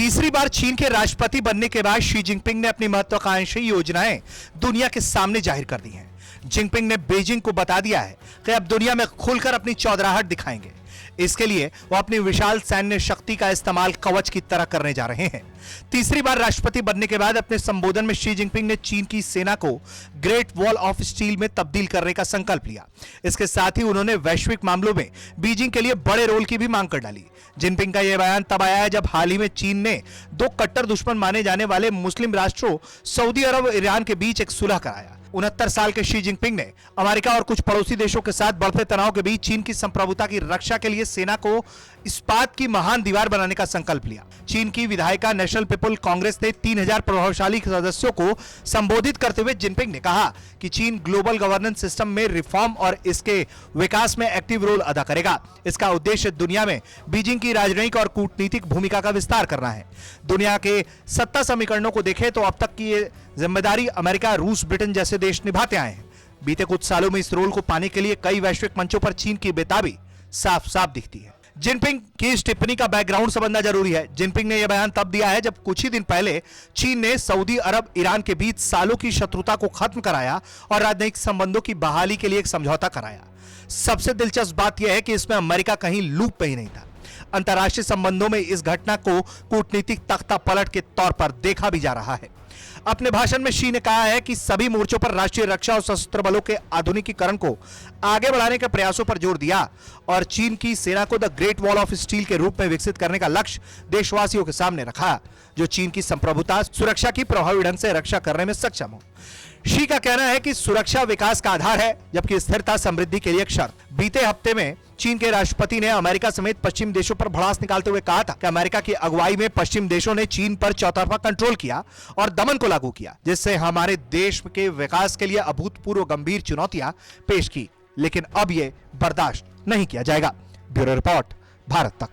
तीसरी बार चीन के राष्ट्रपति बनने के बाद शी जिनपिंग ने अपनी महत्वाकांक्षी योजनाएं दुनिया के सामने जाहिर कर दी हैं। जिनपिंग ने बीजिंग को बता दिया है कि अब दुनिया में खुलकर अपनी चौधराहट दिखाएंगे। इसके लिए वो अपनी विशाल सैन्य शक्ति का इस्तेमाल कवच की तरह करने जा रहे हैं। तीसरी बार राष्ट्रपति बनने के बाद अपने संबोधन में शी जिनपिंग ने चीन की सेना को ग्रेट वॉल ऑफ स्टील में तब्दील करने का संकल्प लिया। इसके साथ ही उन्होंने वैश्विक मामलों में बीजिंग के लिए बड़े रोल की भी मांग कर डाली। जिनपिंग का यह बयान तब आया है जब हाल ही में चीन ने दो कट्टर दुश्मन माने जाने वाले मुस्लिम राष्ट्रों सऊदी अरब और ईरान के बीच एक सुलह कराया। 69 साल के शी जिनपिंग ने अमेरिका और कुछ पड़ोसी देशों के साथ बढ़ते तनाव के बीच चीन की संप्रभुता की रक्षा के लिए सेना को इस्पात की महान दीवार बनाने का संकल्प लिया। चीन की विधायिका नेशनल पीपल कांग्रेस ने 3000 प्रभावशाली सदस्यों को संबोधित करते हुए जिनपिंग ने कहा कि चीन ग्लोबल गवर्नेंस सिस्टम में रिफॉर्म और इसके विकास में एक्टिव रोल अदा करेगा। इसका उद्देश्य दुनिया में बीजिंग की राजनयिक और कूटनीतिक भूमिका का विस्तार करना है। दुनिया के सत्ता समीकरणों को देखें तो अब तक की ये जिम्मेदारी अमेरिका, रूस, ब्रिटेन जैसे देश निभाते आए हैं। बीते कुछ सालों में इस रोल को पाने के लिए कई वैश्विक मंचों पर चीन की बेताबी साफ साफ दिखती है। जिनपिंग की इस टिप्पणी का बैकग्राउंड समझना जरूरी है। जिनपिंग ने यह बयान तब दिया है जब कुछ ही दिन पहले चीन ने सऊदी अरब, ईरान के बीच सालों की शत्रुता को खत्म कराया और राजनयिक संबंधों की बहाली के लिए एक समझौता कराया। सबसे दिलचस्प बात यह है कि इसमें अमेरिका कहीं लूप पे ही नहीं था। अंतर्राष्ट्रीय संबंधों में इस घटना को कूटनीतिक तख्ता पलट के तौर पर देखा भी जा रहा है। अपने भाषण में शी ने कहा है कि सभी मोर्चों पर राष्ट्रीय रक्षा और सशस्त्र बलों के आधुनिकीकरण को आगे बढ़ाने के प्रयासों पर जोर दिया और चीन की सेना को the great wall of steel के रूप में विकसित करने का लक्ष्य देशवासियों के सामने रखा, जो चीन की संप्रभुता सुरक्षा की प्रभावी ढंग से रक्षा करने में सक्षम हो। शी का कहना है कि सुरक्षा विकास का आधार है, जबकि स्थिरता समृद्धि के लिए एक शर्त। बीते हफ्ते में चीन के राष्ट्रपति ने अमेरिका समेत पश्चिम देशों पर भड़ास निकालते हुए कहा था कि अमेरिका की अगुवाई में पश्चिम देशों ने चीन पर चौतरफा कंट्रोल किया और दमन को लागू किया, जिससे हमारे देश के विकास के लिए अभूतपूर्व गंभीर चुनौतियां पेश की, लेकिन अब यह बर्दाश्त नहीं किया जाएगा। ब्यूरो रिपोर्ट, भारत तक।